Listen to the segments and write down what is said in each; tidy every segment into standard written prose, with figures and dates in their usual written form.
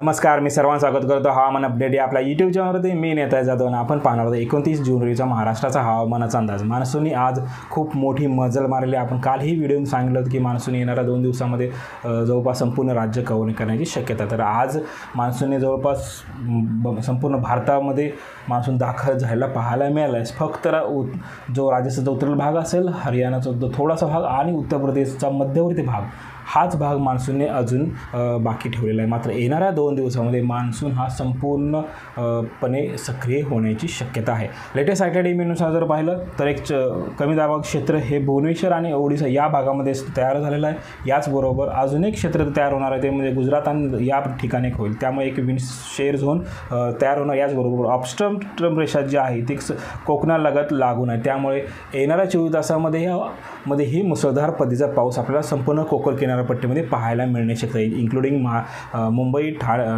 नमस्कार, मी सर्वांचं स्वागत करतो हवामान अपडेट या आपल्या यूट्यूब चॅनलवरती. मी नेता जाधव आणि आपण पाहणार आहोत 29 जून रोजीचा महाराष्ट्राचा हवामानाचा अंदाज. मान्सूनने आज खूप मोठी मजल मारली. आपण कालही व्हिडिओ सांगितलं होतं की मान्सून येणाऱ्या 2 दिवसामध्ये जवळपास संपूर्ण राज्य कव्हर करण्याची शक्यता. तर आज मान्सूनने जवळपास संपूर्ण भारतामध्ये मान्सून दाखल झालेला पाहायला मिळाला आहे. फक्त जो राजस्थानचा उत्तरेला भाग असेल, हरियाणाचा जो थोडासा भाग आणि उत्तर प्रदेशचा मध्यवर्ती भाग, हाच भाग मान्सूनने अजून बाकी ठेवलेला आहे. मात्र येणाऱ्या 2 दिवसामध्ये मान्सून हा संपूर्णपणे सक्रिय होण्याची शक्यता आहे. लेटेस्ट अकॅडमीनुसार जर पाहिलं तर एक कमी दाबाचं क्षेत्र हे भुवनेश्वर आणि ओडिशा या भागामध्ये तयार झालेलं आहे. याचबरोबर अजून एक क्षेत्र तयार होणार आहे, ते म्हणजे गुजरात आणि या ठिकाणी होईल. त्यामुळे एक विंड शेअर झोन तयार होणार. याचबरोबर ऑब्स्ट्रम रेषा जी आहे ती कोकणालगत लागून आहे. त्यामुळे येणाऱ्या 24 तासामध्ये ही मुसळधार पद्धतीचा पाऊस आपल्याला संपूर्ण कोकण किनारपट्टीमध्ये पाहायला मिळण्याची शक्यता आहे. इन्क्लुडिंग मुंबई,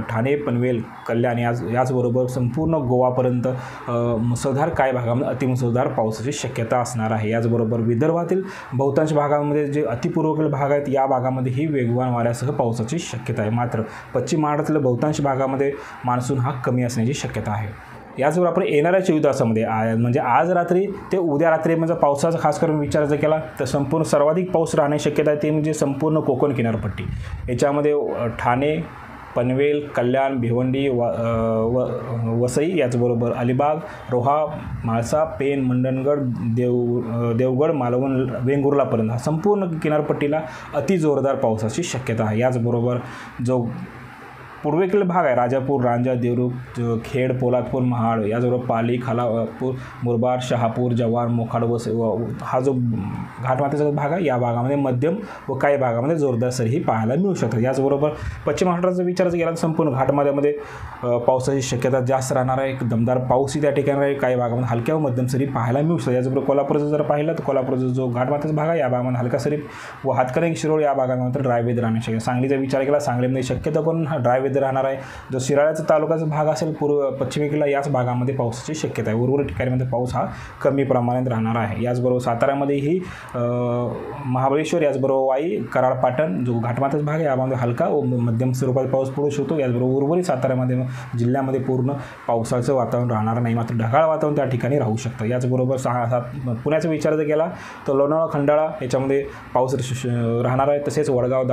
ठाणे, पनवेल, कल्याण याचबरोबर संपूर्ण गोवापर्यंत मुसळधार, काही भागामध्ये अतिमुसळधार पावसाची शक्यता असणार आहे. याचबरोबर विदर्भातील बहुतांश भागामध्ये जे अतिपूर्वेकडील भाग आहेत या भागामध्ये ही वेगवान वाऱ्यासह पावसाची शक्यता आहे. मात्र पश्चिम महाराष्ट्रातील बहुतांश भागामध्ये मान्सून हा कमी असण्याची शक्यता आहे. याचबरोबर आपण येणाऱ्या 24 तासामध्ये म्हणजे आज रात्री ते उद्या रात्री म्हणजे पावसाचा खास करून विचार जर केला तर संपूर्ण सर्वाधिक पाऊस राहण्याची शक्यता आहे. ते म्हणजे संपूर्ण कोकण किनारपट्टी. याच्यामध्ये ठाणे, पनवेल, कल्याण, भिवंडी, वसई, याचबरोबर अलिबाग, रोहा, म्हाळसा, पेण, मंडणगड, देवगड, मालवण, वेंगुर्लापर्यंत हा संपूर्ण किनारपट्टीला अतिजोरदार पावसाची शक्यता आहे. याचबरोबर जो पूर्वेकडील भाग आहे, राजापूर, रांजा, देवरुख, खेड, पोलादपूर, महाड, याचबरोबर पाली, खालापूर, मुरबाड, शहापूर, जव्हार, मोखाड, हा जो घाटमाथ्याचा भाग आहे या भागामध्ये मध्यम व काही भागामध्ये जोरदार सरीही पाहायला मिळू शकतात. याचबरोबर पश्चिम महाराष्ट्राचा विचार केला तर संपूर्ण घाटमाथ्यामध्ये पावसाची शक्यता जास्त राहणार आहे. एक दमदार पाऊसही त्या ठिकाणी आहे. काही भागामध्ये हलक्या व मध्यम सरी पाहायला मिळू शकतात. याचबरोबर कोल्हापूरचं जर पाहिलं तर कोल्हापूरचा जो घाटमाथ्याचा भाग आहे या भागामध्ये हलका सरी व हातकणंगले, शिरोळ या भागामध्ये ड्राय वेदर राहण्याची शक्यता. सांगलीचा विचार केला, सांगलीमध्ये शक्यता करून ड्राय वेदर राहणार आहे. जो शिराळ्याचा तालुक्याचा भाग असेल पश्चिमेकडला याच भागामध्ये पावसाची शक्यता आहे. उर्वरित ठिकाणीमध्ये पाऊस हा कमी प्रमाणात राहणार आहे. याचबरोबर साताऱ्यामध्येही महाबळेश्वर, याचबरोबर वाई, कराड, पाटण जो घाटमाथ्याचा भाग आहे यामध्ये हलका व मध्यम स्वरूपात पाऊस पडू शकतो. याचबरोबर उर्वरित साताऱ्यामध्ये जिल्ह्यामध्ये पूर्ण पावसाचं वातावरण राहणार नाही, मात्र ढगाळ वातावरण त्या ठिकाणी राहू शकतं. याचबरोबर पुण्याचा विचार जर केला तर लोणावळा, खंडाळा याच्यामध्ये पाऊस राहणार आहे. तसेच वडगाव,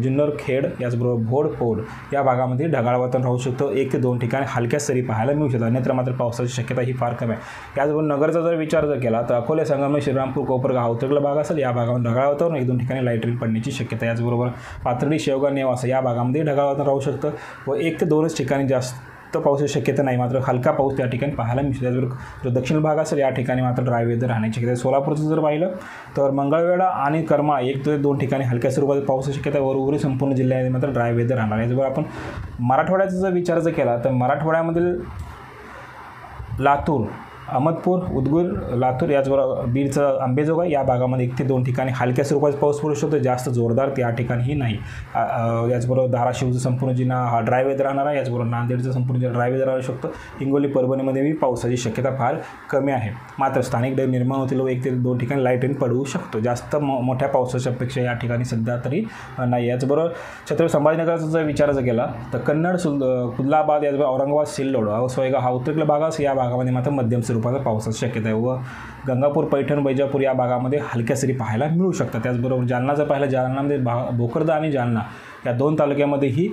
जुन्नर, खेड, याचबरोबर भोड या भागामध्ये ढगाळ वातावरण राहू शकतं. 1 ते 2 ठिकाणी हलक्या सरी पाहायला मिळू शकतात. अन्यत्र मात्र पावसाची शक्यता ही फार कमी आहे. याचबरोबर नगरचा जर विचार जर केला तर अकोले, संगमनेर, श्रीरामपूर, कोपरगाव उत्तरेकडील भाग असेल या भागामध्ये ढगाळ वातावरण, 1-2 ठिकाणी लाईट रेन पडण्याची शक्यता. याचबरोबर पाथर्डी, शेवगाव, नेवासा या भागामध्ये ढगाळ वातावरण राहू शकतं व 1 ते 2च ठिकाणी जास्त पावसाची शक्यता नाही, मात्र हलका पाऊस त्या ठिकाणी पाहायला मिळतो. त्याचबरोबर जो दक्षिण भाग असेल या ठिकाणी मात्र ड्राय वेदर राहण्याची शक्यता. सोलापूरचं जर पाहिलं तर मंगळवेढा आणि करमाळा 1 ते 2 ठिकाणी हलक्या स्वरूपात पावसाची शक्यता. उर्वरित संपूर्ण जिल्ह्यामध्ये मात्र ड्राय वेदर राहणार. याचबरोबर आपण मराठवाड्याचा जर विचार जर केला तर मराठवाड्यामधील लातूर, अहमदपूर, उदगीर, लातूर, याचबरोबर बीडचं अंबेजोगाई या भागामध्ये 1 ते 2 ठिकाणी हलक्या स्वरूपात पाऊस पडू शकतो, जास्त जोरदार त्या ठिकाणीही नाही. याचबरोबर धाराशिवचं संपूर्ण जिल्हा हा ड्राय वेदर राहणार आहे. याचबरोबर नांदेडचं संपूर्ण जिल्हा ड्राय वेदर राहू शकतो. हिंगोली, परभणीमध्येही पावसाची शक्यता फार कमी आहे. मात्र स्थानिक ढग निर्माण होतील व 1 ते 2 ठिकाणी लाईट रेन पडू शकतो. जास्त मोठ्या पावसाच्या अपेक्षा या ठिकाणी सध्या तरी नाही. याचबरोबर छत्रपती संभाजीनगरचा जर विचार जर केला तर कन्नड, कुलाबाद, याचबरोबर औरंगाबाद, सिल्लोड, सोयगाव हा उत्तरेकडील भाग असेल या भागामध्ये मात्र मध्यम स्वरूपाचा पावसाची शक्यता आहे व गंगापूर, पैठण, बैजापूर या भागामध्ये हलक्या सरी पाहायला मिळू शकतात. त्याचबरोबर जालना जर पाहिलं, जालनामध्ये भोकरदा आणि जालना या 2 तालुक्यामध्येही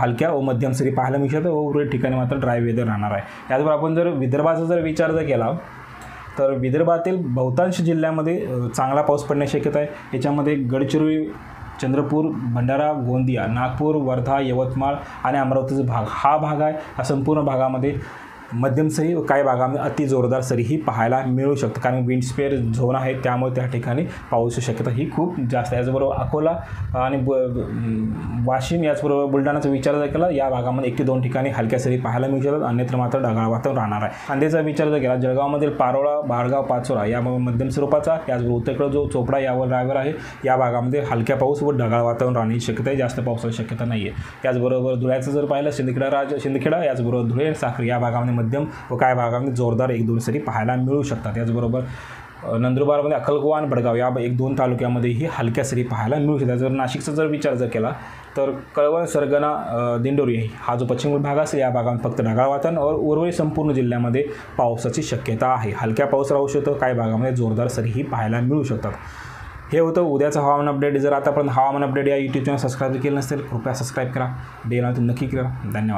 हलक्या व मध्यम सरी पाहायला मिळू शकतात व उर्वरित ठिकाणी मात्र ड्राय वेदर राहणार आहे. याचबरोबर आपण जर विदर्भाचा जर विचार जर केला तर विदर्भातील बहुतांश जिल्ह्यामध्ये चांगला पाऊस पडण्याची शक्यता आहे. याच्यामध्ये गडचिरोली, चंद्रपूर, भंडारा, गोंदिया, नागपूर, वर्धा, यवतमाळ आणि अमरावतीचा भाग हा भाग आहे. या संपूर्ण भागामध्ये मध्यम सरी व काही भागामध्ये अति जोरदार सरीही पाहायला मिळू शकतं, कारण विंड स्पेअर झोन आहे त्यामुळे त्या ठिकाणी पावसाची शक्यता ही खूप जास्त आहे. याचबरोबर अकोला आणि वाशिम, याचबरोबर बुलढाणाचा विचार जर केला या भागामध्ये 1 ते 2 ठिकाणी हलक्या सरी पाहायला मिळू शकतात, अन्यत्र मात्र ढगाळ वातावरण राहणार आहे. कांद्याचा विचार जर केला, जळगावमधील पारोळा, बाळगाव, पाचोरा या मध्यम स्वरूपाचा, याचबरोबर उत्तरेकडे जो चोपडा यावर ड्रायव्हर आहे या भागामध्ये हलक्या पाऊस व ढगाळ वातावरण राहण्याची शक्यता आहे, जास्त पावसाची शक्यता नाही आहे. याचबरोबर धुळ्याचं जर पाहिलं, शिंदखेडा, याचबरोबर धुळे, साक्री या भागामध्ये मध्यम व काही भागामध्ये जोरदार 1-2 सरी पाहायला मिळू शकतात. याचबरोबर नंदुरबारमध्ये अक्कलकोवा आणि भडगाव या 1-2 तालुक्यामध्येही हलक्या सरी पाहायला मिळू शकतात. जर नाशिकचा जर विचार जर केला तर कळवण, सरगणा, दिंडोरी हा जो पश्चिम भाग असेल या भागामध्ये फक्त ढगाळ वातावरण और उर्वरित संपूर्ण जिल्ह्यामध्ये पावसाची शक्यता आहे. हलक्या पाऊस राहू शकतो, काही भागामध्ये जोरदार सरीही पाहायला मिळू शकतात. हे होतं उद्याचं हवामान अपडेट. जर आतापर्यंत हवामान अपडेट या यूट्यूब चॅनल सबस्क्राईब केलं नसेल कृपया सबस्क्राईब करा, बेल नक्की करा. धन्यवाद.